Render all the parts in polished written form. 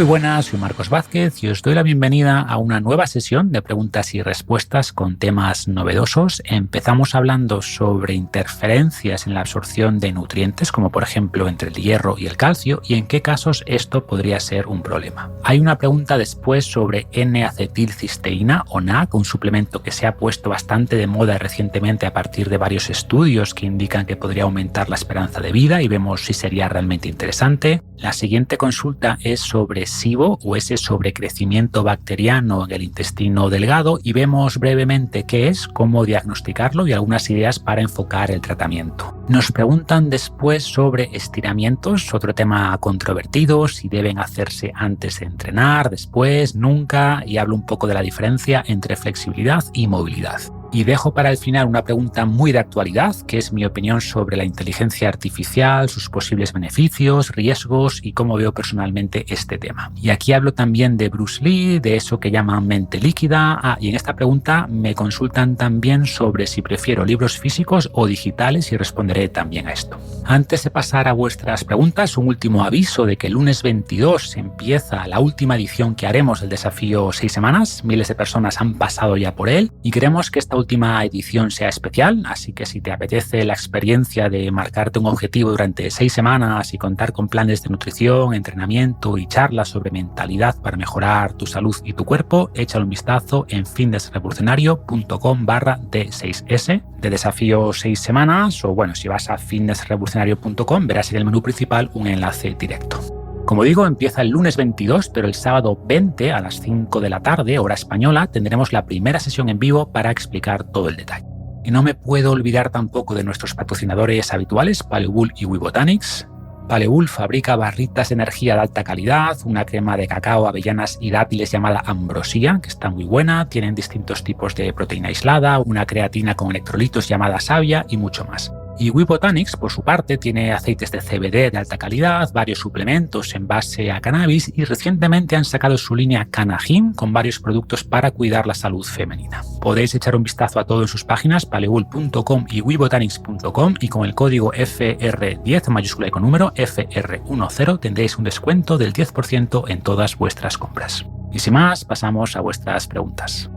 Muy buenas, soy Marcos Vázquez y os doy la bienvenida a una nueva sesión de preguntas y respuestas con temas novedosos. Empezamos hablando sobre interferencias en la absorción de nutrientes, como por ejemplo entre el hierro y el calcio, y en qué casos esto podría ser un problema. Hay una pregunta después sobre N-acetilcisteína o NAC, un suplemento que se ha puesto bastante de moda recientemente a partir de varios estudios que indican que podría aumentar la esperanza de vida y vemos si sería realmente interesante. La siguiente consulta es sobre SIBO o ese sobrecrecimiento bacteriano en el intestino delgado y vemos brevemente qué es, cómo diagnosticarlo y algunas ideas para enfocar el tratamiento. Nos preguntan después sobre estiramientos, otro tema controvertido, si deben hacerse antes de entrenar, después, nunca, y hablo un poco de la diferencia entre flexibilidad y movilidad. Y dejo para el final una pregunta muy de actualidad, que es mi opinión sobre la inteligencia artificial, sus posibles beneficios, riesgos y cómo veo personalmente este tema. Y aquí hablo también de Bruce Lee, de eso que llaman mente líquida. Y en esta pregunta me consultan también sobre si prefiero libros físicos o digitales y responderé también a esto. Antes de pasar a vuestras preguntas, un último aviso de que el lunes 22 empieza la última edición que haremos del desafío 6 semanas. Miles de personas han pasado ya por él y queremos que esta última edición sea especial, así que si te apetece la experiencia de marcarte un objetivo durante 6 semanas y contar con planes de nutrición, entrenamiento y charlas sobre mentalidad para mejorar tu salud y tu cuerpo, échale un vistazo en fitnessrevolucionario.com/D6S de desafío 6 semanas o bueno, si vas a fitnessrevolucionario.com verás en el menú principal un enlace directo. Como digo, empieza el lunes 22, pero el sábado 20 a las 5 de la tarde, hora española, tendremos la primera sesión en vivo para explicar todo el detalle. Y no me puedo olvidar tampoco de nuestros patrocinadores habituales, Paleobull y Wibotanics. Paleobull fabrica barritas de energía de alta calidad, una crema de cacao, avellanas y dátiles llamada Ambrosia, que está muy buena, tienen distintos tipos de proteína aislada, una creatina con electrolitos llamada Savia y mucho más. Y Wibotanics, por su parte, tiene aceites de CBD de alta calidad, varios suplementos en base a cannabis y recientemente han sacado su línea Canagym con varios productos para cuidar la salud femenina. Podéis echar un vistazo a todo en sus páginas paleobull.com y wibotanics.com y con el código FR10 mayúscula y con número FR10 tendréis un descuento del 10% en todas vuestras compras. Y sin más, pasamos a vuestras preguntas.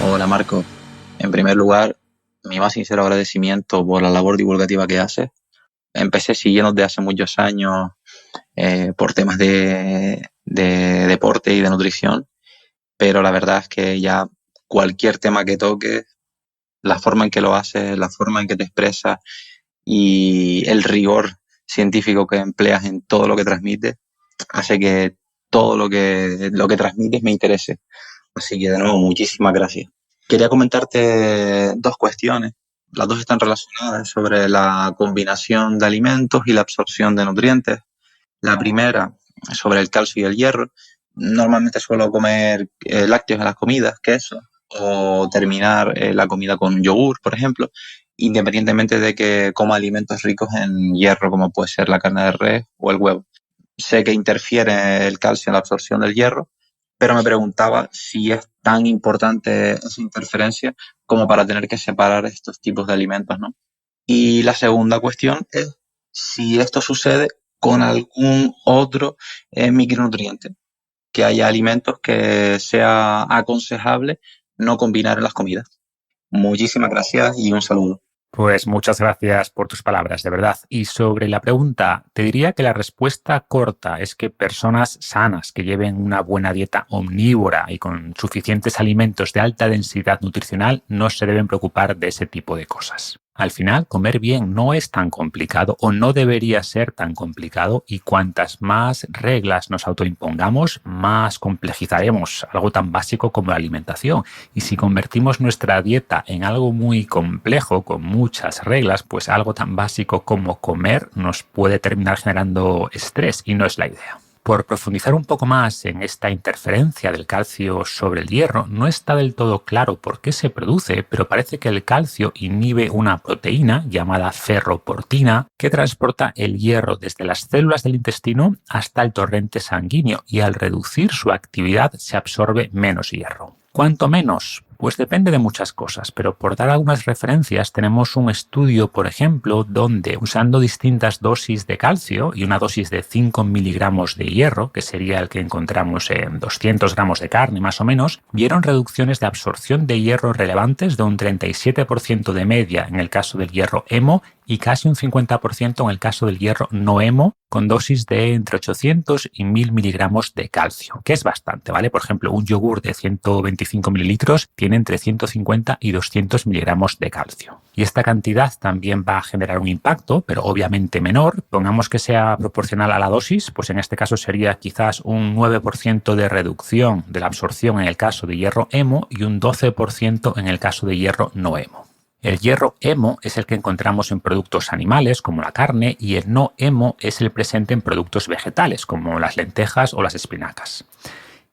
Hola Marco, en primer lugar, mi más sincero agradecimiento por la labor divulgativa que haces. Empecé siguiéndote hace muchos años por temas de deporte y de nutrición, pero la verdad es que ya cualquier tema que toques, la forma en que lo haces, la forma en que te expresas y el rigor científico que empleas en todo lo que transmites, hace que todo lo que transmites me interese. Así que de nuevo, muchísimas gracias. Quería comentarte dos cuestiones. Las dos están relacionadas sobre la combinación de alimentos y la absorción de nutrientes. La primera, sobre el calcio y el hierro. Normalmente suelo comer lácteos en las comidas, queso, o terminar la comida con yogur, por ejemplo, independientemente de que coma alimentos ricos en hierro, como puede ser la carne de res o el huevo. Sé que interfiere el calcio en la absorción del hierro, pero me preguntaba si es tan importante esa interferencia como para tener que separar estos tipos de alimentos, ¿no? Y la segunda cuestión es si esto sucede con algún otro micronutriente, que haya alimentos que sea aconsejable no combinar en las comidas. Muchísimas gracias y un saludo. Pues muchas gracias por tus palabras, de verdad. Y sobre la pregunta, te diría que la respuesta corta es que personas sanas que lleven una buena dieta omnívora y con suficientes alimentos de alta densidad nutricional no se deben preocupar de ese tipo de cosas. Al final, comer bien no es tan complicado o no debería ser tan complicado y cuantas más reglas nos autoimpongamos, más complejizaremos algo tan básico como la alimentación. Y si convertimos nuestra dieta en algo muy complejo, con muchas reglas, pues algo tan básico como comer nos puede terminar generando estrés y no es la idea. Por profundizar un poco más en esta interferencia del calcio sobre el hierro, no está del todo claro por qué se produce, pero parece que el calcio inhibe una proteína llamada ferroportina que transporta el hierro desde las células del intestino hasta el torrente sanguíneo y al reducir su actividad se absorbe menos hierro. ¿Cuánto menos? Pues depende de muchas cosas, pero por dar algunas referencias, tenemos un estudio, por ejemplo, donde usando distintas dosis de calcio y una dosis de 5 miligramos de hierro, que sería el que encontramos en 200 gramos de carne más o menos, vieron reducciones de absorción de hierro relevantes de un 37% de media en el caso del hierro hemo y casi un 50% en el caso del hierro no hemo, con dosis de entre 800 y 1000 miligramos de calcio, que es bastante, ¿vale? Por ejemplo, un yogur de 125 mililitros tiene entre 150 y 200 miligramos de calcio. Y esta cantidad también va a generar un impacto, pero obviamente menor. Pongamos que sea proporcional a la dosis, pues en este caso sería quizás un 9% de reducción de la absorción en el caso de hierro hemo y un 12% en el caso de hierro no hemo. El hierro hemo es el que encontramos en productos animales como la carne y el no hemo es el presente en productos vegetales como las lentejas o las espinacas.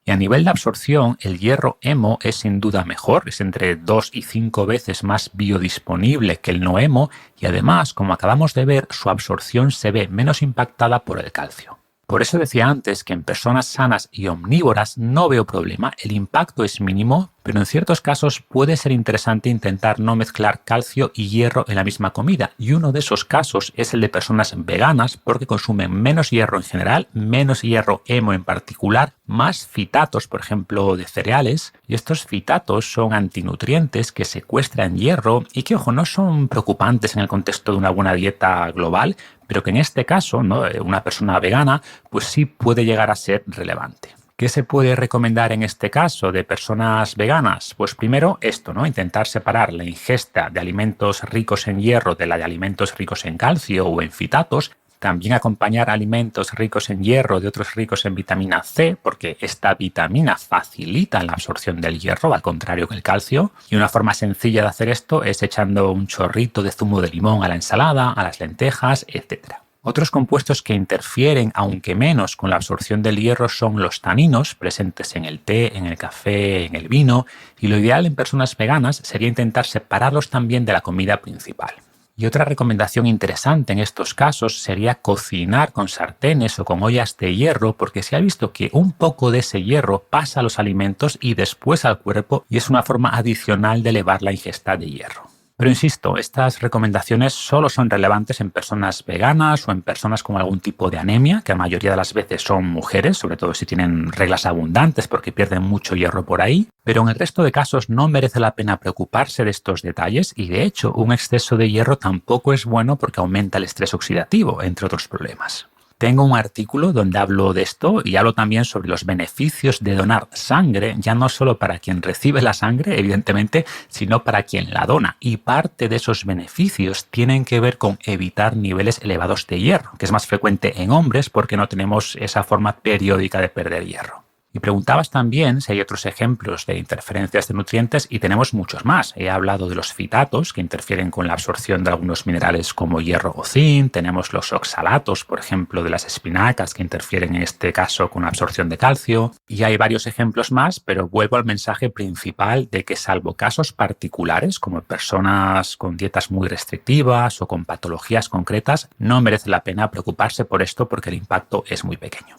Y a nivel de absorción, el hierro hemo es sin duda mejor, es entre 2 y 5 veces más biodisponible que el no hemo y además, como acabamos de ver, su absorción se ve menos impactada por el calcio. Por eso decía antes que en personas sanas y omnívoras no veo problema, el impacto es mínimo, pero en ciertos casos puede ser interesante intentar no mezclar calcio y hierro en la misma comida, y uno de esos casos es el de personas veganas porque consumen menos hierro en general, menos hierro hemo en particular, más fitatos, por ejemplo, de cereales, y estos fitatos son antinutrientes que secuestran hierro y que, ojo, no son preocupantes en el contexto de una buena dieta global, pero que en este caso, ¿no?, una persona vegana, pues sí puede llegar a ser relevante. ¿Qué se puede recomendar en este caso de personas veganas? Pues primero esto, ¿no? Intentar separar la ingesta de alimentos ricos en hierro de la de alimentos ricos en calcio o en fitatos. También acompañar alimentos ricos en hierro de otros ricos en vitamina C, porque esta vitamina facilita la absorción del hierro, al contrario que el calcio. Y una forma sencilla de hacer esto es echando un chorrito de zumo de limón a la ensalada, a las lentejas, etc. Otros compuestos que interfieren, aunque menos, con la absorción del hierro son los taninos, presentes en el té, en el café, en el vino, y lo ideal en personas veganas sería intentar separarlos también de la comida principal. Y otra recomendación interesante en estos casos sería cocinar con sartenes o con ollas de hierro, porque se ha visto que un poco de ese hierro pasa a los alimentos y después al cuerpo y es una forma adicional de elevar la ingesta de hierro. Pero insisto, estas recomendaciones solo son relevantes en personas veganas o en personas con algún tipo de anemia, que la mayoría de las veces son mujeres, sobre todo si tienen reglas abundantes porque pierden mucho hierro por ahí. Pero en el resto de casos no merece la pena preocuparse de estos detalles y de hecho un exceso de hierro tampoco es bueno porque aumenta el estrés oxidativo, entre otros problemas. Tengo un artículo donde hablo de esto y hablo también sobre los beneficios de donar sangre, ya no solo para quien recibe la sangre, evidentemente, sino para quien la dona. Y parte de esos beneficios tienen que ver con evitar niveles elevados de hierro, que es más frecuente en hombres porque no tenemos esa forma periódica de perder hierro. Y preguntabas también si hay otros ejemplos de interferencias de nutrientes y tenemos muchos más. He hablado de los fitatos que interfieren con la absorción de algunos minerales como hierro o zinc. Tenemos los oxalatos, por ejemplo, de las espinacas que interfieren en este caso con la absorción de calcio. Y hay varios ejemplos más, pero vuelvo al mensaje principal de que salvo casos particulares como personas con dietas muy restrictivas o con patologías concretas, no merece la pena preocuparse por esto porque el impacto es muy pequeño.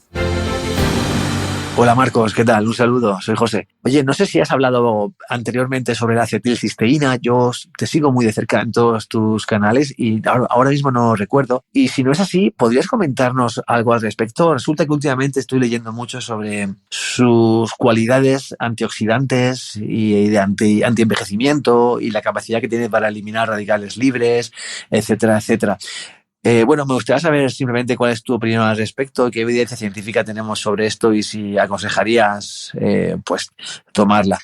Hola Marcos, ¿qué tal? Un saludo, soy José. Oye, no sé si has hablado anteriormente sobre la acetilcisteína, yo te sigo muy de cerca en todos tus canales y ahora mismo no recuerdo. Y si no es así, ¿podrías comentarnos algo al respecto? Resulta que últimamente estoy leyendo mucho sobre sus cualidades antioxidantes y de antienvejecimiento y la capacidad que tiene para eliminar radicales libres, etcétera, etcétera. Bueno, me gustaría saber simplemente cuál es tu opinión al respecto, qué evidencia científica tenemos sobre esto y si aconsejarías pues tomarla.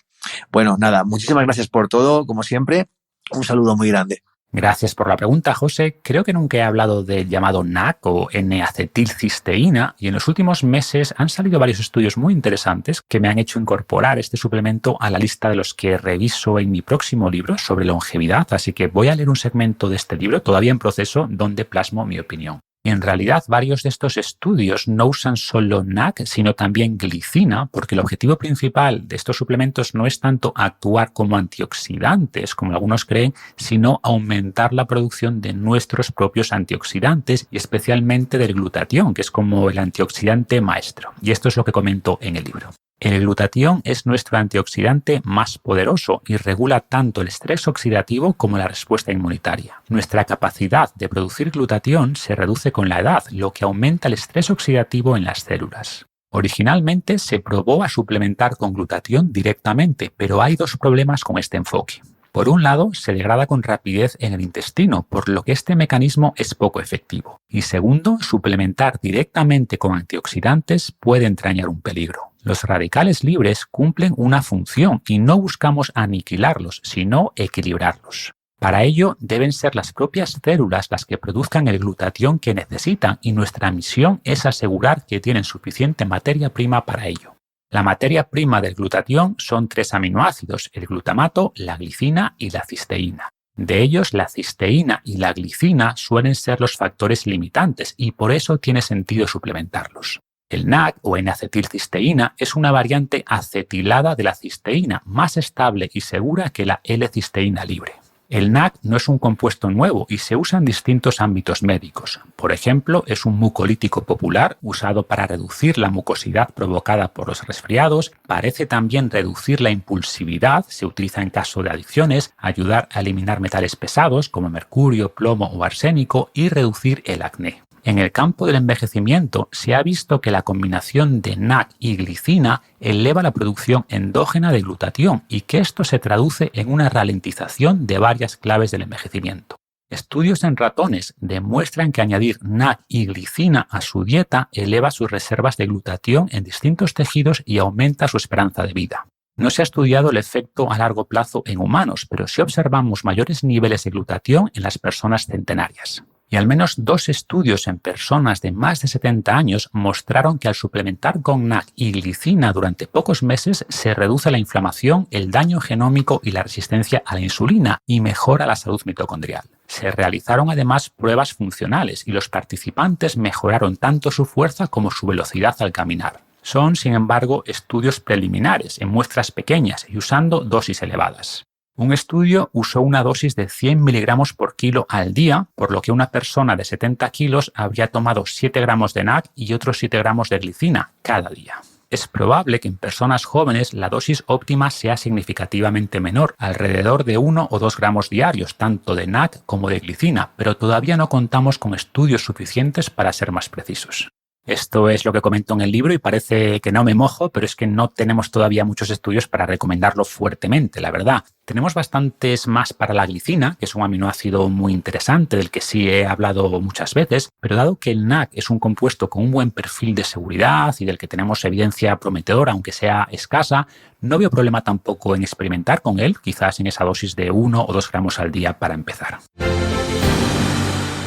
Bueno, nada, muchísimas gracias por todo, como siempre. Un saludo muy grande. Gracias por la pregunta, José. Creo que nunca he hablado del llamado NAC o N-acetilcisteína y en los últimos meses han salido varios estudios muy interesantes que me han hecho incorporar este suplemento a la lista de los que reviso en mi próximo libro sobre longevidad, así que voy a leer un segmento de este libro, todavía en proceso, donde plasmo mi opinión. Y en realidad varios de estos estudios no usan solo NAC, sino también glicina, porque el objetivo principal de estos suplementos no es tanto actuar como antioxidantes, como algunos creen, sino aumentar la producción de nuestros propios antioxidantes y especialmente del glutatión, que es como el antioxidante maestro. Y esto es lo que comento en el libro. El glutatión es nuestro antioxidante más poderoso y regula tanto el estrés oxidativo como la respuesta inmunitaria. Nuestra capacidad de producir glutatión se reduce con la edad, lo que aumenta el estrés oxidativo en las células. Originalmente se probó a suplementar con glutatión directamente, pero hay dos problemas con este enfoque. Por un lado, se degrada con rapidez en el intestino, por lo que este mecanismo es poco efectivo. Y segundo, suplementar directamente con antioxidantes puede entrañar un peligro. Los radicales libres cumplen una función y no buscamos aniquilarlos, sino equilibrarlos. Para ello, deben ser las propias células las que produzcan el glutatión que necesitan y nuestra misión es asegurar que tienen suficiente materia prima para ello. La materia prima del glutatión son 3 aminoácidos, el glutamato, la glicina y la cisteína. De ellos, la cisteína y la glicina suelen ser los factores limitantes y por eso tiene sentido suplementarlos. El NAC o N-acetilcisteína es una variante acetilada de la cisteína, más estable y segura que la L-cisteína libre. El NAC no es un compuesto nuevo y se usa en distintos ámbitos médicos. Por ejemplo, es un mucolítico popular usado para reducir la mucosidad provocada por los resfriados, parece también reducir la impulsividad, se utiliza en caso de adicciones, ayudar a eliminar metales pesados como mercurio, plomo o arsénico y reducir el acné. En el campo del envejecimiento se ha visto que la combinación de NAC y glicina eleva la producción endógena de glutatión y que esto se traduce en una ralentización de varias claves del envejecimiento. Estudios en ratones demuestran que añadir NAC y glicina a su dieta eleva sus reservas de glutatión en distintos tejidos y aumenta su esperanza de vida. No se ha estudiado el efecto a largo plazo en humanos, pero sí observamos mayores niveles de glutatión en las personas centenarias. Y al menos 2 estudios en personas de más de 70 años mostraron que al suplementar con NAC y glicina durante pocos meses se reduce la inflamación, el daño genómico y la resistencia a la insulina y mejora la salud mitocondrial. Se realizaron además pruebas funcionales y los participantes mejoraron tanto su fuerza como su velocidad al caminar. Son, sin embargo, estudios preliminares en muestras pequeñas y usando dosis elevadas. Un estudio usó una dosis de 100 miligramos por kilo al día, por lo que una persona de 70 kilos habría tomado 7 gramos de NAC y otros 7 gramos de glicina cada día. Es probable que en personas jóvenes la dosis óptima sea significativamente menor, alrededor de 1 o 2 gramos diarios, tanto de NAC como de glicina, pero todavía no contamos con estudios suficientes para ser más precisos. Esto es lo que comento en el libro y parece que no me mojo, pero es que no tenemos todavía muchos estudios para recomendarlo fuertemente, la verdad. Tenemos bastantes más para la glicina, que es un aminoácido muy interesante del que sí he hablado muchas veces, pero dado que el NAC es un compuesto con un buen perfil de seguridad y del que tenemos evidencia prometedora, aunque sea escasa, no veo problema tampoco en experimentar con él, quizás en esa dosis de 1 o 2 gramos al día para empezar.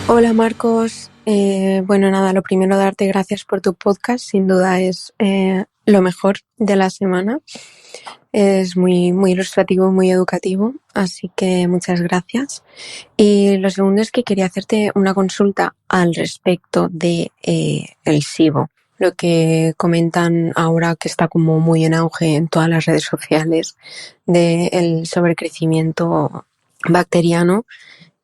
Hola Marcos, lo primero darte gracias por tu podcast, sin duda es lo mejor de la semana, es muy, muy ilustrativo, muy educativo, así que muchas gracias. Y lo segundo es que quería hacerte una consulta al respecto de el SIBO, lo que comentan ahora que está como muy en auge en todas las redes sociales del sobrecrecimiento bacteriano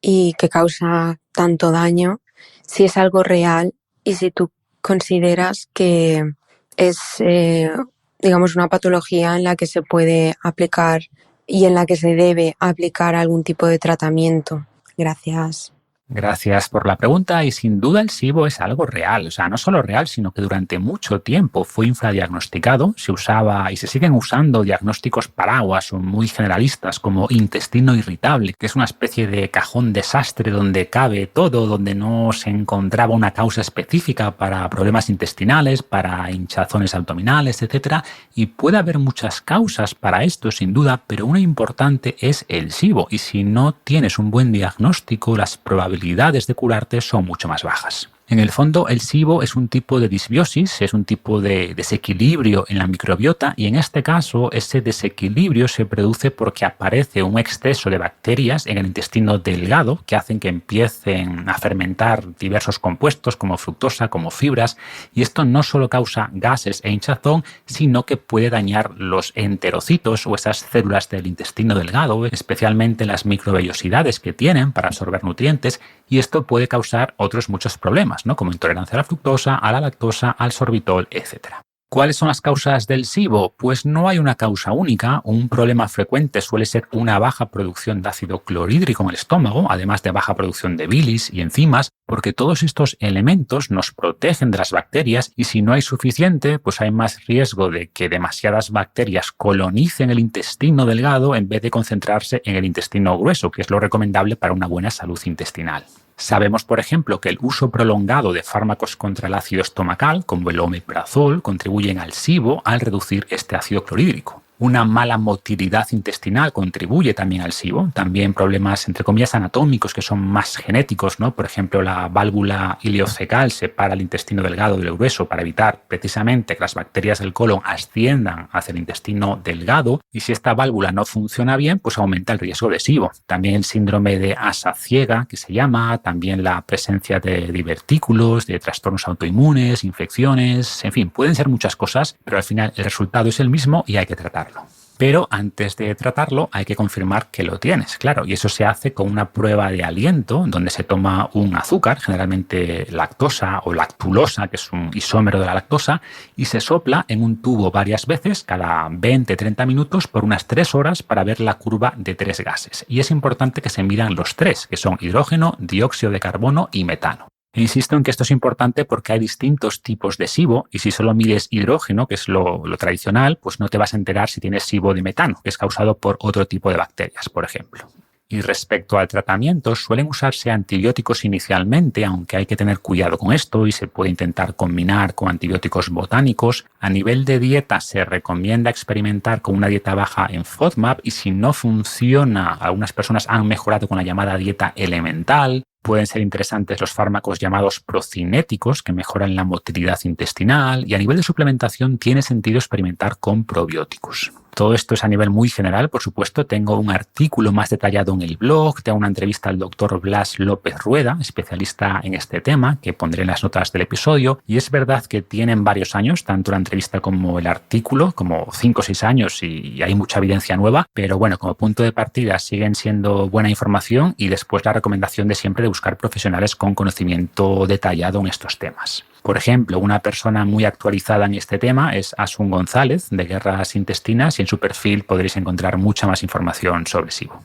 y que causa tanto daño, si es algo real y si tú consideras que es, una patología en la que se puede aplicar y en la que se debe aplicar algún tipo de tratamiento. Gracias. Gracias por la pregunta y sin duda el SIBO es algo real, o sea, no solo real, sino que durante mucho tiempo fue infradiagnosticado, se usaba y se siguen usando diagnósticos paraguas o muy generalistas como intestino irritable, que es una especie de cajón desastre donde cabe todo, donde no se encontraba una causa específica para problemas intestinales, para hinchazones abdominales, etc. Y puede haber muchas causas para esto sin duda, pero una importante es el SIBO y si no tienes un buen diagnóstico, las probabilidades de curarte son mucho más bajas. En el fondo, el SIBO es un tipo de disbiosis, es un tipo de desequilibrio en la microbiota y en este caso ese desequilibrio se produce porque aparece un exceso de bacterias en el intestino delgado que hacen que empiecen a fermentar diversos compuestos como fructosa, como fibras y esto no solo causa gases e hinchazón, sino que puede dañar los enterocitos o esas células del intestino delgado, especialmente las microvellosidades que tienen para absorber nutrientes y esto puede causar otros muchos problemas, ¿no? Como intolerancia a la fructosa, a la lactosa, al sorbitol, etc. ¿Cuáles son las causas del SIBO? Pues no hay una causa única. Un problema frecuente suele ser una baja producción de ácido clorhídrico en el estómago, además de baja producción de bilis y enzimas, porque todos estos elementos nos protegen de las bacterias y si no hay suficiente, pues hay más riesgo de que demasiadas bacterias colonicen el intestino delgado en vez de concentrarse en el intestino grueso, que es lo recomendable para una buena salud intestinal. Sabemos, por ejemplo, que el uso prolongado de fármacos contra el ácido estomacal, como el omeprazol, contribuyen al SIBO al reducir este ácido clorhídrico. Una mala motilidad intestinal contribuye también al SIBO. También problemas, entre comillas, anatómicos que son más genéticos, ¿no? Por ejemplo, la válvula ileocecal separa el intestino delgado del grueso para evitar precisamente que las bacterias del colon asciendan hacia el intestino delgado. Y si esta válvula no funciona bien, pues aumenta el riesgo de SIBO. También el síndrome de asa ciega, que se llama, también la presencia de divertículos, de trastornos autoinmunes, infecciones, en fin, pueden ser muchas cosas, pero al final el resultado es el mismo y hay que tratarlo. Pero antes de tratarlo hay que confirmar que lo tienes, claro, y eso se hace con una prueba de aliento donde se toma un azúcar, generalmente lactosa o lactulosa, que es un isómero de la lactosa, y se sopla en un tubo varias veces, cada 20-30 minutos por unas 3 horas para ver la curva de 3 gases. Y es importante que se midan los 3, que son hidrógeno, dióxido de carbono y metano. Insisto en que esto es importante porque hay distintos tipos de SIBO y si solo mides hidrógeno, que es lo tradicional, pues no te vas a enterar si tienes SIBO de metano, que es causado por otro tipo de bacterias, por ejemplo. Y respecto al tratamiento, suelen usarse antibióticos inicialmente, aunque hay que tener cuidado con esto y se puede intentar combinar con antibióticos botánicos. A nivel de dieta se recomienda experimentar con una dieta baja en FODMAP y si no funciona, algunas personas han mejorado con la llamada dieta elemental. Pueden ser interesantes los fármacos llamados procinéticos que mejoran la motilidad intestinal y a nivel de suplementación tiene sentido experimentar con probióticos. Todo esto es a nivel muy general, por supuesto. Tengo un artículo más detallado en el blog, tengo una entrevista al doctor Blas López Rueda, especialista en este tema, que pondré en las notas del episodio. Y es verdad que tienen varios años, tanto la entrevista como el artículo, como 5 o 6 años y hay mucha evidencia nueva. Pero bueno, como punto de partida siguen siendo buena información y después la recomendación de siempre de buscar profesionales con conocimiento detallado en estos temas. Por ejemplo, una persona muy actualizada en este tema es Asun González, de Guerras Intestinas, y en su perfil podréis encontrar mucha más información sobre SIBO.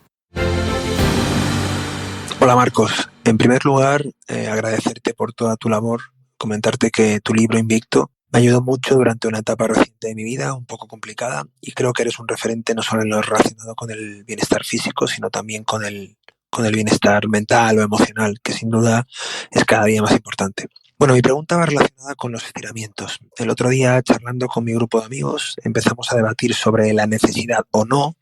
Hola Marcos, en primer lugar agradecerte por toda tu labor, comentarte que tu libro Invicto me ayudó mucho durante una etapa reciente de mi vida, un poco complicada, y creo que eres un referente no solo en lo relacionado con el bienestar físico, sino también con el bienestar mental o emocional, que sin duda es cada día más importante. Bueno, mi pregunta va relacionada con los estiramientos. El otro día, charlando con mi grupo de amigos, empezamos a debatir sobre la necesidad o no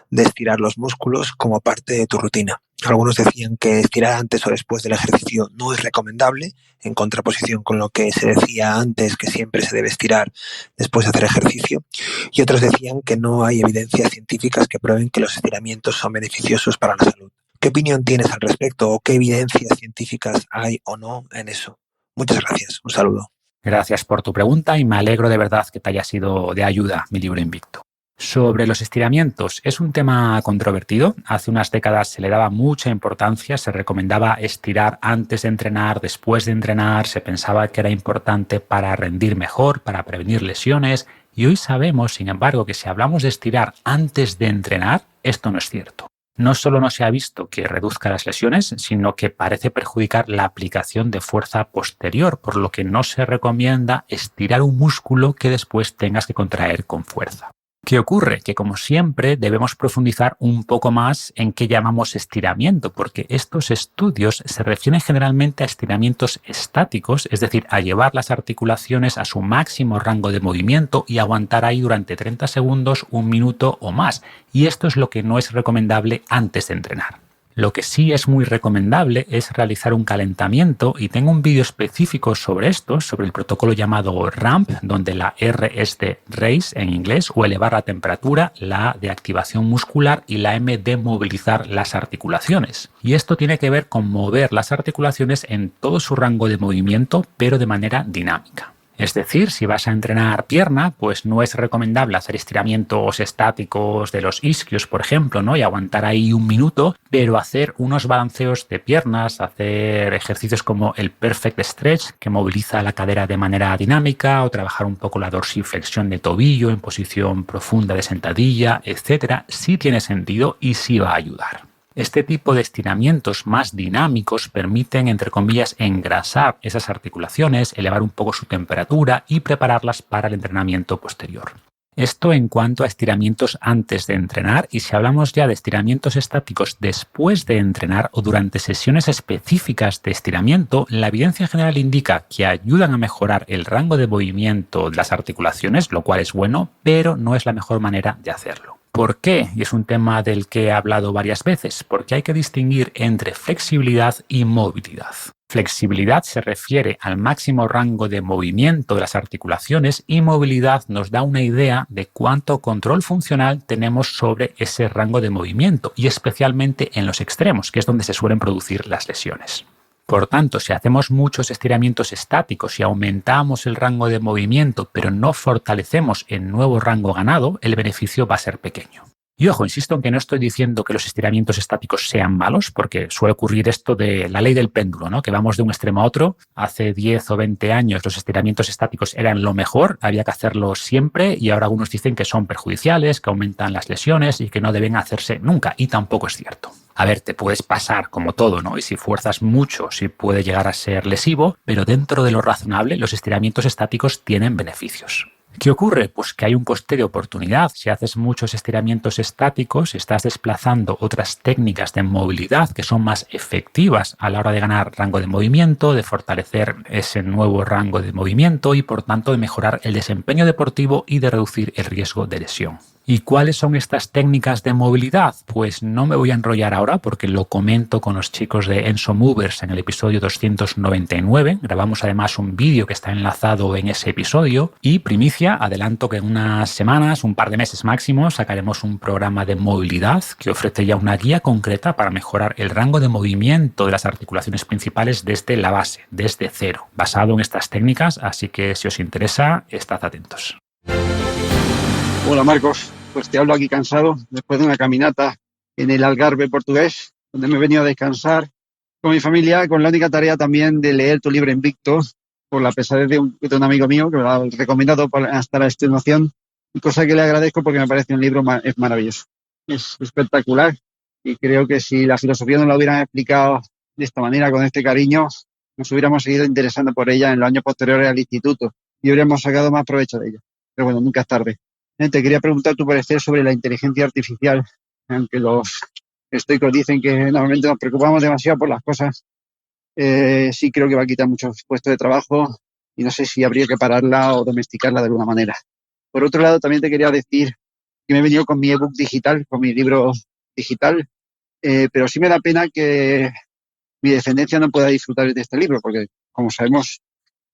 de estirar los músculos como parte de tu rutina. Algunos decían que estirar antes o después del ejercicio no es recomendable, en contraposición con lo que se decía antes, que siempre se debe estirar después de hacer ejercicio. Y otros decían que no hay evidencias científicas que prueben que los estiramientos son beneficiosos para la salud. ¿Qué opinión tienes al respecto o qué evidencias científicas hay o no en eso? Muchas gracias. Un saludo. Gracias por tu pregunta y me alegro de verdad que te haya sido de ayuda mi libro Invicto. Sobre los estiramientos, es un tema controvertido. Hace unas décadas se le daba mucha importancia, se recomendaba estirar antes de entrenar, después de entrenar, se pensaba que era importante para rendir mejor, para prevenir lesiones y hoy sabemos, sin embargo, que si hablamos de estirar antes de entrenar, esto no es cierto. No solo no se ha visto que reduzca las lesiones, sino que parece perjudicar la aplicación de fuerza posterior, por lo que no se recomienda estirar un músculo que después tengas que contraer con fuerza. ¿Qué ocurre? Que como siempre debemos profundizar un poco más en qué llamamos estiramiento, porque estos estudios se refieren generalmente a estiramientos estáticos, es decir, a llevar las articulaciones a su máximo rango de movimiento y aguantar ahí durante 30 segundos, 1 minuto o más. Y esto es lo que no es recomendable antes de entrenar. Lo que sí es muy recomendable es realizar un calentamiento y tengo un vídeo específico sobre esto, sobre el protocolo llamado RAMP, donde la R es de raise en inglés o elevar la temperatura, la A de activación muscular y la M de movilizar las articulaciones. Y esto tiene que ver con mover las articulaciones en todo su rango de movimiento, pero de manera dinámica. Es decir, si vas a entrenar pierna, pues no es recomendable hacer estiramientos estáticos de los isquios, por ejemplo, ¿no? Y aguantar ahí 1 minuto, pero hacer unos balanceos de piernas, hacer ejercicios como el Perfect Stretch, que moviliza la cadera de manera dinámica, o trabajar un poco la dorsiflexión de tobillo en posición profunda de sentadilla, etcétera, sí tiene sentido y sí va a ayudar. Este tipo de estiramientos más dinámicos permiten, entre comillas, engrasar esas articulaciones, elevar un poco su temperatura y prepararlas para el entrenamiento posterior. Esto en cuanto a estiramientos antes de entrenar, y si hablamos ya de estiramientos estáticos después de entrenar o durante sesiones específicas de estiramiento, la evidencia general indica que ayudan a mejorar el rango de movimiento de las articulaciones, lo cual es bueno, pero no es la mejor manera de hacerlo. ¿Por qué? Y es un tema del que he hablado varias veces, porque hay que distinguir entre flexibilidad y movilidad. Flexibilidad se refiere al máximo rango de movimiento de las articulaciones y movilidad nos da una idea de cuánto control funcional tenemos sobre ese rango de movimiento y especialmente en los extremos, que es donde se suelen producir las lesiones. Por tanto, si hacemos muchos estiramientos estáticos y aumentamos el rango de movimiento, pero no fortalecemos el nuevo rango ganado, el beneficio va a ser pequeño. Y ojo, insisto en que no estoy diciendo que los estiramientos estáticos sean malos, porque suele ocurrir esto de la ley del péndulo, ¿no? Que vamos de un extremo a otro. Hace 10 o 20 años los estiramientos estáticos eran lo mejor, había que hacerlos siempre, y ahora algunos dicen que son perjudiciales, que aumentan las lesiones y que no deben hacerse nunca, y tampoco es cierto. A ver, te puedes pasar como todo, ¿no? Y si fuerzas mucho, sí puede llegar a ser lesivo, pero dentro de lo razonable, los estiramientos estáticos tienen beneficios. ¿Qué ocurre? Pues que hay un coste de oportunidad. Si haces muchos estiramientos estáticos, estás desplazando otras técnicas de movilidad que son más efectivas a la hora de ganar rango de movimiento, de fortalecer ese nuevo rango de movimiento y, por tanto, de mejorar el desempeño deportivo y de reducir el riesgo de lesión. ¿Y cuáles son estas técnicas de movilidad? Pues no me voy a enrollar ahora porque lo comento con los chicos de Enso Movers en el episodio 299. Grabamos además un vídeo que está enlazado en ese episodio y primicia, adelanto que en unas semanas, un par de meses máximo, sacaremos un programa de movilidad que ofrece ya una guía concreta para mejorar el rango de movimiento de las articulaciones principales desde la base, desde cero, basado en estas técnicas, así que si os interesa, estad atentos. Hola Marcos, pues te hablo aquí cansado después de una caminata en el Algarve portugués, donde me he venido a descansar con mi familia, con la única tarea también de leer tu libro Invicto, por la pesadez de un amigo mío que me lo ha recomendado hasta la extenuación, y cosa que le agradezco porque me parece un libro es maravilloso, es espectacular, y creo que si la filosofía nos la hubieran explicado de esta manera, con este cariño, nos hubiéramos seguido interesando por ella en los años posteriores al instituto y habríamos sacado más provecho de ella. Pero bueno, nunca es tarde. Te quería preguntar tu parecer sobre la inteligencia artificial, aunque los estoicos dicen que normalmente nos preocupamos demasiado por las cosas. Sí creo que va a quitar muchos puestos de trabajo y no sé si habría que pararla o domesticarla de alguna manera. Por otro lado, también te quería decir que me he venido con mi ebook digital, con mi libro digital, pero sí me da pena que mi descendencia no pueda disfrutar de este libro, porque, como sabemos,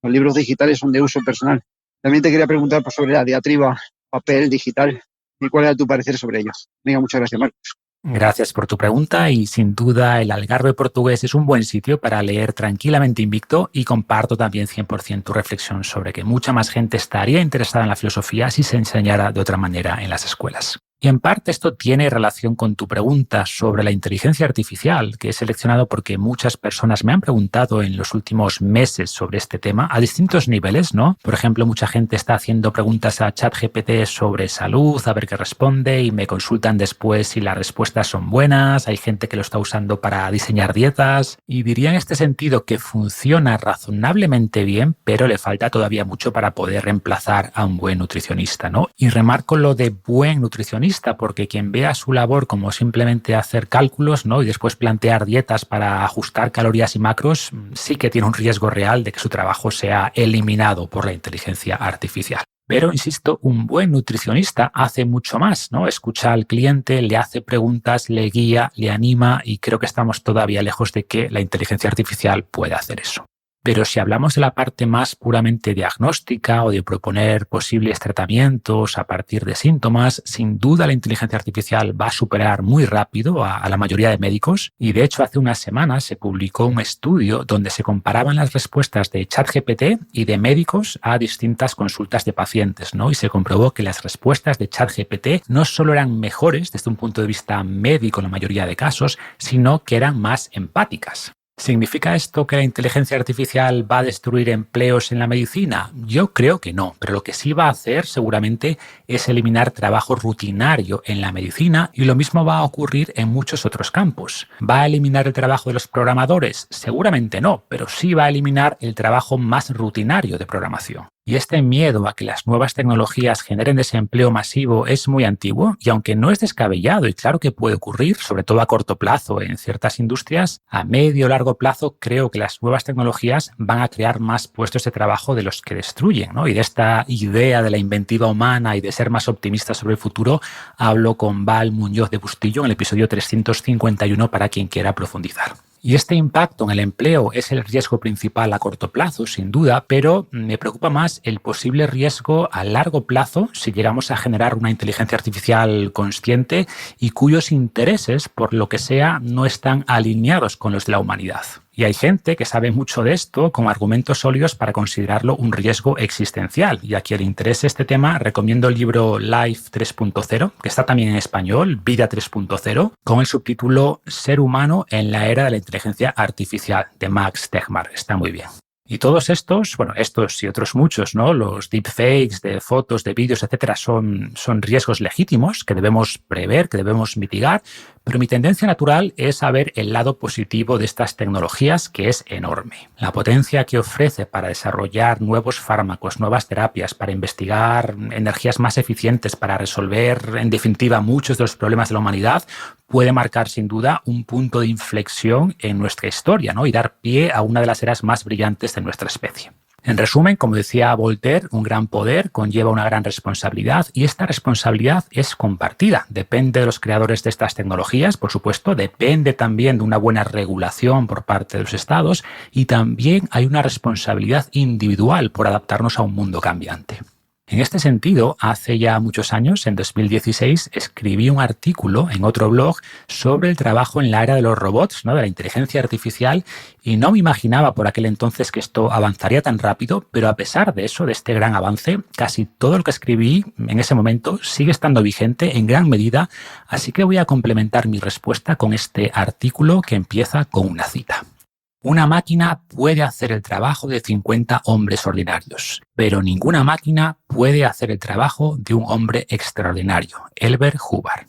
los libros digitales son de uso personal. También te quería preguntar sobre la diatriba papel, digital, y cuál era tu parecer sobre ello. Venga, muchas gracias, Marcos. Gracias por tu pregunta y sin duda el Algarve portugués es un buen sitio para leer tranquilamente Invicto y comparto también 100% tu reflexión sobre que mucha más gente estaría interesada en la filosofía si se enseñara de otra manera en las escuelas. Y en parte esto tiene relación con tu pregunta sobre la inteligencia artificial, que he seleccionado porque muchas personas me han preguntado en los últimos meses sobre este tema a distintos niveles, ¿no? Por ejemplo, mucha gente está haciendo preguntas a ChatGPT sobre salud, a ver qué responde y me consultan después si las respuestas son buenas. Hay gente que lo está usando para diseñar dietas y diría en este sentido que funciona razonablemente bien, pero le falta todavía mucho para poder reemplazar a un buen nutricionista, ¿no? Y remarco lo de buen nutricionista porque quien vea su labor como simplemente hacer cálculos, ¿no? Y después plantear dietas para ajustar calorías y macros, sí que tiene un riesgo real de que su trabajo sea eliminado por la inteligencia artificial. Pero, insisto, un buen nutricionista hace mucho más, ¿no? Escucha al cliente, le hace preguntas, le guía, le anima y creo que estamos todavía lejos de que la inteligencia artificial pueda hacer eso. Pero si hablamos de la parte más puramente diagnóstica o de proponer posibles tratamientos a partir de síntomas, sin duda la inteligencia artificial va a superar muy rápido a la mayoría de médicos. Y de hecho, hace unas semanas se publicó un estudio donde se comparaban las respuestas de ChatGPT y de médicos a distintas consultas de pacientes, ¿no? Y se comprobó que las respuestas de ChatGPT no solo eran mejores desde un punto de vista médico en la mayoría de casos, sino que eran más empáticas. ¿Significa esto que la inteligencia artificial va a destruir empleos en la medicina? Yo creo que no, pero lo que sí va a hacer seguramente es eliminar trabajo rutinario en la medicina y lo mismo va a ocurrir en muchos otros campos. ¿Va a eliminar el trabajo de los programadores? Seguramente no, pero sí va a eliminar el trabajo más rutinario de programación. Y este miedo a que las nuevas tecnologías generen desempleo masivo es muy antiguo y aunque no es descabellado y claro que puede ocurrir, sobre todo a corto plazo en ciertas industrias, a medio o largo plazo creo que las nuevas tecnologías van a crear más puestos de trabajo de los que destruyen, ¿no? Y de esta idea de la inventiva humana y de ser más optimista sobre el futuro hablo con Val Muñoz de Bustillo en el episodio 351 para quien quiera profundizar. Y este impacto en el empleo es el riesgo principal a corto plazo, sin duda, pero me preocupa más el posible riesgo a largo plazo si llegamos a generar una inteligencia artificial consciente y cuyos intereses, por lo que sea, no están alineados con los de la humanidad. Y hay gente que sabe mucho de esto con argumentos sólidos para considerarlo un riesgo existencial. Y a quien le interese este tema, recomiendo el libro Life 3.0, que está también en español, Vida 3.0, con el subtítulo Ser humano en la era de la inteligencia artificial, de Max Tegmark. Está muy bien. Y todos estos, bueno, estos y otros muchos, ¿no? Los deepfakes de fotos, de vídeos, etcétera, son riesgos legítimos que debemos prever, que debemos mitigar, pero mi tendencia natural es a ver el lado positivo de estas tecnologías, que es enorme. La potencia que ofrece para desarrollar nuevos fármacos, nuevas terapias, para investigar energías más eficientes, para resolver, en definitiva, muchos de los problemas de la humanidad, puede marcar sin duda un punto de inflexión en nuestra historia, ¿no? Y dar pie a una de las eras más brillantes de nuestra especie. En resumen, como decía Voltaire, un gran poder conlleva una gran responsabilidad y esta responsabilidad es compartida. Depende de los creadores de estas tecnologías, por supuesto, depende también de una buena regulación por parte de los estados y también hay una responsabilidad individual por adaptarnos a un mundo cambiante. En este sentido, hace ya muchos años, en 2016, escribí un artículo en otro blog sobre el trabajo en la era de los robots, ¿no? De la inteligencia artificial, y no me imaginaba por aquel entonces que esto avanzaría tan rápido, pero a pesar de eso, de este gran avance, casi todo lo que escribí en ese momento sigue estando vigente en gran medida, así que voy a complementar mi respuesta con este artículo que empieza con una cita. Una máquina puede hacer el trabajo de 50 hombres ordinarios, pero ninguna máquina puede hacer el trabajo de un hombre extraordinario. Elbert Hubbard.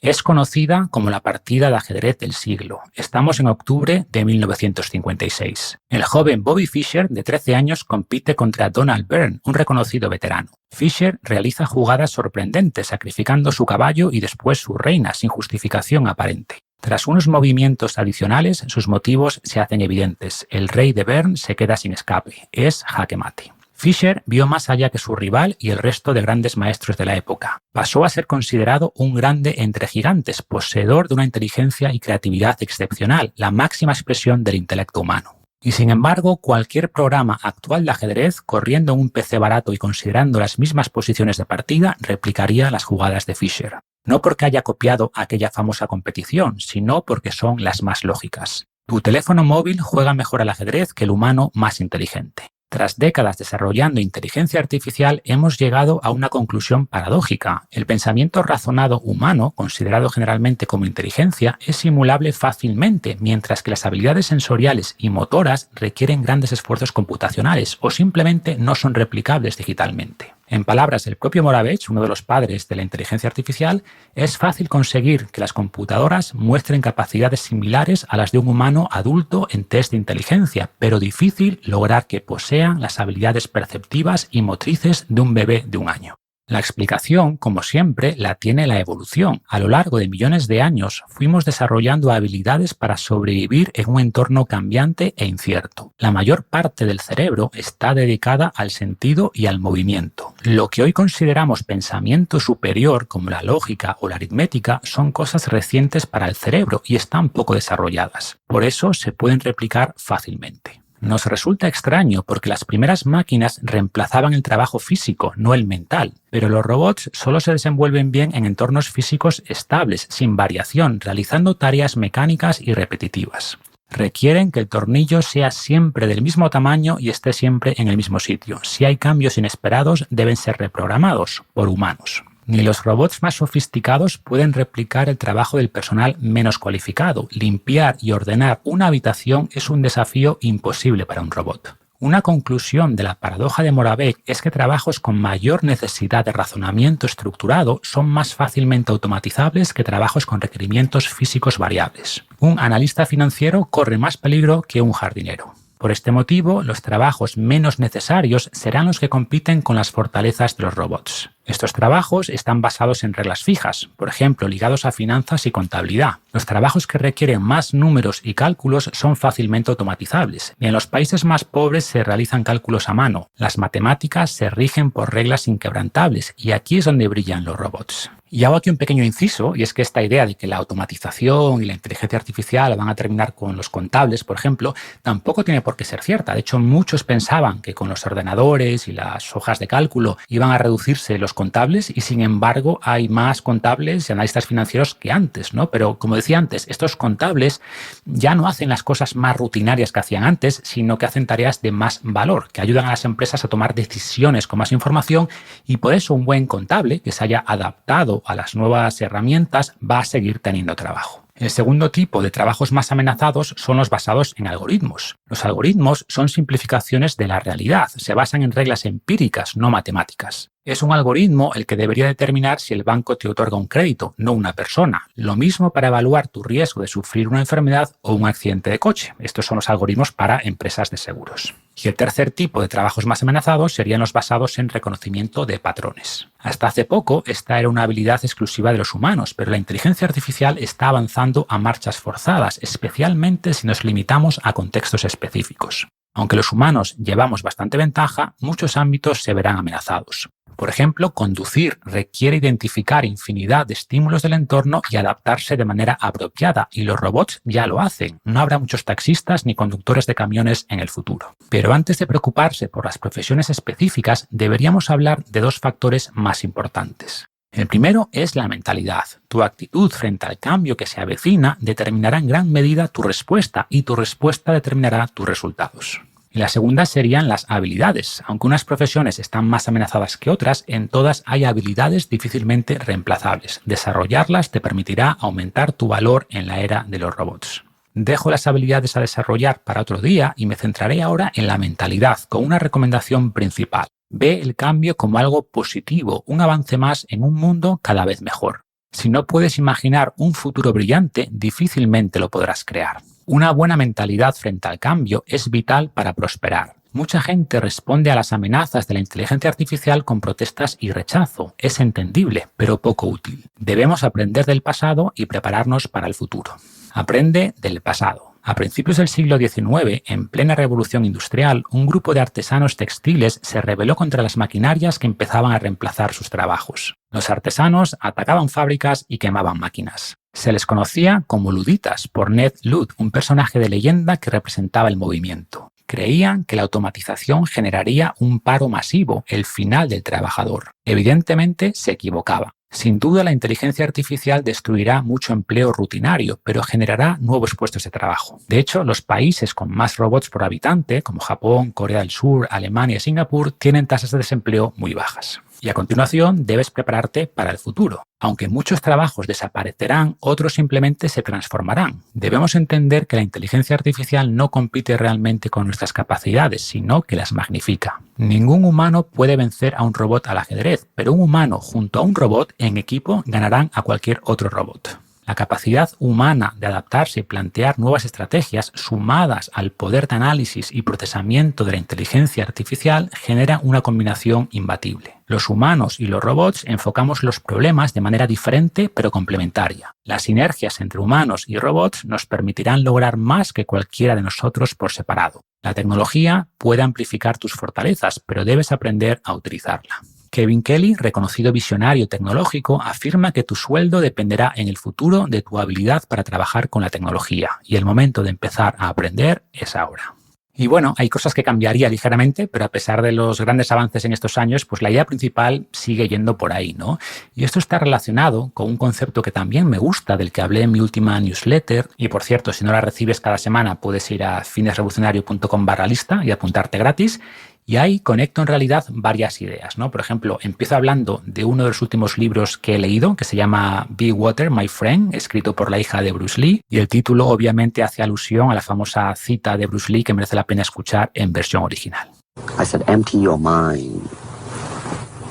Es conocida como la partida de ajedrez del siglo. Estamos en octubre de 1956. El joven Bobby Fischer, de 13 años, compite contra Donald Byrne, un reconocido veterano. Fischer realiza jugadas sorprendentes, sacrificando su caballo y después su reina, sin justificación aparente. Tras unos movimientos adicionales, sus motivos se hacen evidentes. El rey de Byrne se queda sin escape. Es jaque mate. Fischer vio más allá que su rival y el resto de grandes maestros de la época. Pasó a ser considerado un grande entre gigantes, poseedor de una inteligencia y creatividad excepcional, la máxima expresión del intelecto humano. Y sin embargo, cualquier programa actual de ajedrez, corriendo en un PC barato y considerando las mismas posiciones de partida, replicaría las jugadas de Fischer. No porque haya copiado aquella famosa competición, sino porque son las más lógicas. Tu teléfono móvil juega mejor al ajedrez que el humano más inteligente. Tras décadas desarrollando inteligencia artificial, hemos llegado a una conclusión paradójica. El pensamiento razonado humano, considerado generalmente como inteligencia, es simulable fácilmente, mientras que las habilidades sensoriales y motoras requieren grandes esfuerzos computacionales o simplemente no son replicables digitalmente. En palabras del propio Moravec, uno de los padres de la inteligencia artificial, es fácil conseguir que las computadoras muestren capacidades similares a las de un humano adulto en test de inteligencia, pero difícil lograr que posean las habilidades perceptivas y motrices de un bebé de 1 año. La explicación, como siempre, la tiene la evolución. A lo largo de millones de años fuimos desarrollando habilidades para sobrevivir en un entorno cambiante e incierto. La mayor parte del cerebro está dedicada al sentido y al movimiento. Lo que hoy consideramos pensamiento superior, como la lógica o la aritmética, son cosas recientes para el cerebro y están poco desarrolladas. Por eso se pueden replicar fácilmente. Nos resulta extraño porque las primeras máquinas reemplazaban el trabajo físico, no el mental, pero los robots solo se desenvuelven bien en entornos físicos estables, sin variación, realizando tareas mecánicas y repetitivas. Requieren que el tornillo sea siempre del mismo tamaño y esté siempre en el mismo sitio. Si hay cambios inesperados, deben ser reprogramados por humanos. Ni los robots más sofisticados pueden replicar el trabajo del personal menos cualificado. Limpiar y ordenar una habitación es un desafío imposible para un robot. Una conclusión de la paradoja de Moravec es que trabajos con mayor necesidad de razonamiento estructurado son más fácilmente automatizables que trabajos con requerimientos físicos variables. Un analista financiero corre más peligro que un jardinero. Por este motivo, los trabajos menos necesarios serán los que compiten con las fortalezas de los robots. Estos trabajos están basados en reglas fijas, por ejemplo, ligados a finanzas y contabilidad. Los trabajos que requieren más números y cálculos son fácilmente automatizables, y en los países más pobres se realizan cálculos a mano. Las matemáticas se rigen por reglas inquebrantables, y aquí es donde brillan los robots. Y hago aquí un pequeño inciso, y es que esta idea de que la automatización y la inteligencia artificial van a terminar con los contables, por ejemplo, tampoco tiene por qué ser cierta. De hecho, muchos pensaban que con los ordenadores y las hojas de cálculo iban a reducirse los contables, y sin embargo hay más contables y analistas financieros que antes, ¿no? Pero como decía antes, estos contables ya no hacen las cosas más rutinarias que hacían antes, sino que hacen tareas de más valor, que ayudan a las empresas a tomar decisiones con más información, y por eso un buen contable que se haya adaptado a las nuevas herramientas va a seguir teniendo trabajo. El segundo tipo de trabajos más amenazados son los basados en algoritmos. Los algoritmos son simplificaciones de la realidad, se basan en reglas empíricas, no matemáticas. Es un algoritmo el que debería determinar si el banco te otorga un crédito, no una persona. Lo mismo para evaluar tu riesgo de sufrir una enfermedad o un accidente de coche. Estos son los algoritmos para empresas de seguros. Y el tercer tipo de trabajos más amenazados serían los basados en reconocimiento de patrones. Hasta hace poco, esta era una habilidad exclusiva de los humanos, pero la inteligencia artificial está avanzando a marchas forzadas, especialmente si nos limitamos a contextos específicos. Aunque los humanos llevamos bastante ventaja, muchos ámbitos se verán amenazados. Por ejemplo, conducir requiere identificar infinidad de estímulos del entorno y adaptarse de manera apropiada, y los robots ya lo hacen. No habrá muchos taxistas ni conductores de camiones en el futuro. Pero antes de preocuparse por las profesiones específicas, deberíamos hablar de dos factores más importantes. El primero es la mentalidad. Tu actitud frente al cambio que se avecina determinará en gran medida tu respuesta, y tu respuesta determinará tus resultados. Y la segunda serían las habilidades. Aunque unas profesiones están más amenazadas que otras, en todas hay habilidades difícilmente reemplazables. Desarrollarlas te permitirá aumentar tu valor en la era de los robots. Dejo las habilidades a desarrollar para otro día y me centraré ahora en la mentalidad, con una recomendación principal. Ve el cambio como algo positivo, un avance más en un mundo cada vez mejor. Si no puedes imaginar un futuro brillante, difícilmente lo podrás crear. Una buena mentalidad frente al cambio es vital para prosperar. Mucha gente responde a las amenazas de la inteligencia artificial con protestas y rechazo. Es entendible, pero poco útil. Debemos aprender del pasado y prepararnos para el futuro. Aprende del pasado. A principios del siglo XIX, en plena revolución industrial, un grupo de artesanos textiles se rebeló contra las maquinarias que empezaban a reemplazar sus trabajos. Los artesanos atacaban fábricas y quemaban máquinas. Se les conocía como luditas por Ned Ludd, un personaje de leyenda que representaba el movimiento. Creían que la automatización generaría un paro masivo, el final del trabajador. Evidentemente se equivocaba. Sin duda, la inteligencia artificial destruirá mucho empleo rutinario, pero generará nuevos puestos de trabajo. De hecho, los países con más robots por habitante, como Japón, Corea del Sur, Alemania y Singapur, tienen tasas de desempleo muy bajas. Y a continuación, debes prepararte para el futuro. Aunque muchos trabajos desaparecerán, otros simplemente se transformarán. Debemos entender que la inteligencia artificial no compite realmente con nuestras capacidades, sino que las magnifica. Ningún humano puede vencer a un robot al ajedrez, pero un humano junto a un robot en equipo ganarán a cualquier otro robot. La capacidad humana de adaptarse y plantear nuevas estrategias, sumadas al poder de análisis y procesamiento de la inteligencia artificial, genera una combinación imbatible. Los humanos y los robots enfocamos los problemas de manera diferente pero complementaria. Las sinergias entre humanos y robots nos permitirán lograr más que cualquiera de nosotros por separado. La tecnología puede amplificar tus fortalezas, pero debes aprender a utilizarla. Kevin Kelly, reconocido visionario tecnológico, afirma que tu sueldo dependerá en el futuro de tu habilidad para trabajar con la tecnología, y el momento de empezar a aprender es ahora. Y bueno, hay cosas que cambiaría ligeramente, pero a pesar de los grandes avances en estos años, pues la idea principal sigue yendo por ahí, ¿no? Y esto está relacionado con un concepto que también me gusta, del que hablé en mi última newsletter. Y por cierto, si no la recibes cada semana, puedes ir a finesrevolucionario.com/lista y apuntarte gratis. Y ahí conecto en realidad varias ideas, ¿no? Por ejemplo, empiezo hablando de uno de los últimos libros que he leído, que se llama Be Water, My Friend, escrito por la hija de Bruce Lee. Y el título obviamente hace alusión a la famosa cita de Bruce Lee que merece la pena escuchar en versión original. I said, empty your mind.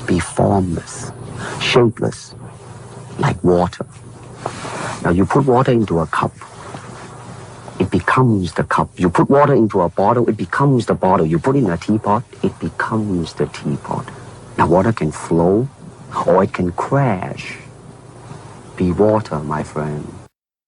Be formless, shapeless, like water. Now you put water into a cup. It becomes the cup. You put water into a bottle, it becomes the bottle. You put it in a teapot, it becomes the teapot. Now water can flow or it can crash. Be water, my friend.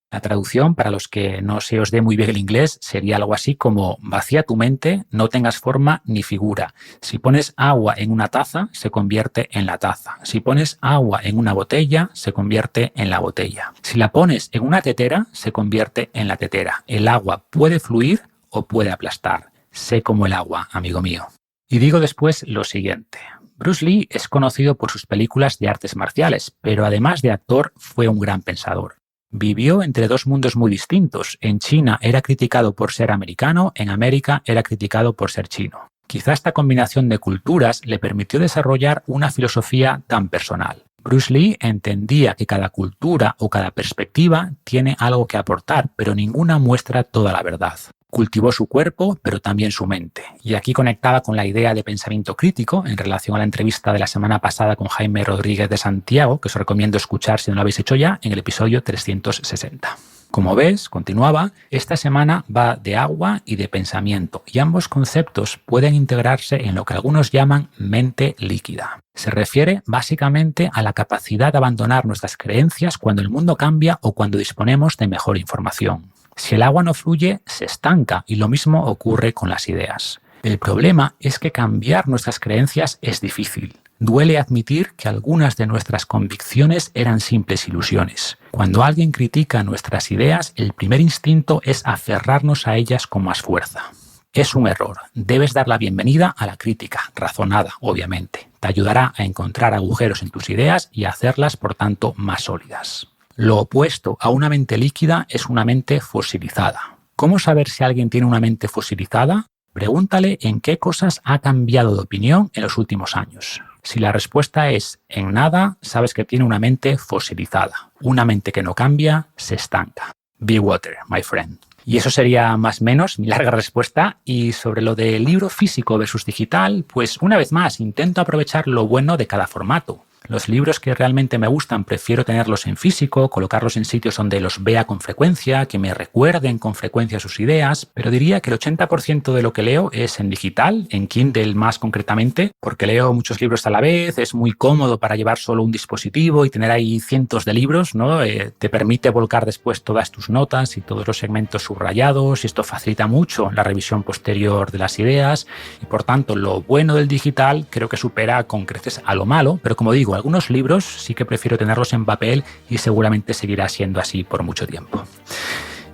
La traducción, para los que no se os dé muy bien el inglés, sería algo así como: vacía tu mente, no tengas forma ni figura. Si pones agua en una taza, se convierte en la taza. Si pones agua en una botella, se convierte en la botella. Si la pones en una tetera, se convierte en la tetera. El agua puede fluir o puede aplastar. Sé como el agua, amigo mío. Y digo después lo siguiente. Bruce Lee es conocido por sus películas de artes marciales, pero además de actor, fue un gran pensador. Vivió entre dos mundos muy distintos. En China era criticado por ser americano, en América era criticado por ser chino. Quizá esta combinación de culturas le permitió desarrollar una filosofía tan personal. Bruce Lee entendía que cada cultura o cada perspectiva tiene algo que aportar, pero ninguna muestra toda la verdad. Cultivó su cuerpo, pero también su mente. Y aquí conectaba con la idea de pensamiento crítico en relación a la entrevista de la semana pasada con Jaime Rodríguez de Santiago, que os recomiendo escuchar si no lo habéis hecho ya, en el episodio 360. Como ves, continuaba, esta semana va de agua y de pensamiento, y ambos conceptos pueden integrarse en lo que algunos llaman mente líquida. Se refiere básicamente a la capacidad de abandonar nuestras creencias cuando el mundo cambia o cuando disponemos de mejor información. Si el agua no fluye, se estanca, y lo mismo ocurre con las ideas. El problema es que cambiar nuestras creencias es difícil. Duele admitir que algunas de nuestras convicciones eran simples ilusiones. Cuando alguien critica nuestras ideas, el primer instinto es aferrarnos a ellas con más fuerza. Es un error. Debes dar la bienvenida a la crítica, razonada, obviamente. Te ayudará a encontrar agujeros en tus ideas y a hacerlas, por tanto, más sólidas. Lo opuesto a una mente líquida es una mente fosilizada. ¿Cómo saber si alguien tiene una mente fosilizada? Pregúntale en qué cosas ha cambiado de opinión en los últimos años. Si la respuesta es en nada, sabes que tiene una mente fosilizada. Una mente que no cambia, se estanca. Be water, my friend. Y eso sería más o menos mi larga respuesta. Y sobre lo del libro físico versus digital, pues una vez más intento aprovechar lo bueno de cada formato. Los libros que realmente me gustan prefiero tenerlos en físico, colocarlos en sitios donde los vea con frecuencia, que me recuerden con frecuencia sus ideas, pero diría que el 80% de lo que leo es en digital, en Kindle más concretamente, porque leo muchos libros a la vez, es muy cómodo para llevar solo un dispositivo y tener ahí cientos de libros, ¿no? Te permite volcar después todas tus notas y todos los segmentos subrayados, y esto facilita mucho la revisión posterior de las ideas, y por tanto lo bueno del digital creo que supera con creces a lo malo, pero como digo, algunos libros sí que prefiero tenerlos en papel y seguramente seguirá siendo así por mucho tiempo.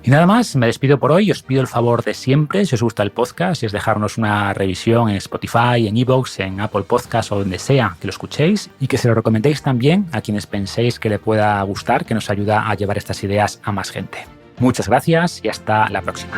Y nada más, me despido por hoy. Os pido el favor de siempre, si os gusta el podcast, es dejarnos una revisión en Spotify, en iVoox, en Apple Podcasts o donde sea que lo escuchéis, y que se lo recomendéis también a quienes penséis que le pueda gustar, que nos ayuda a llevar estas ideas a más gente. Muchas gracias y hasta la próxima.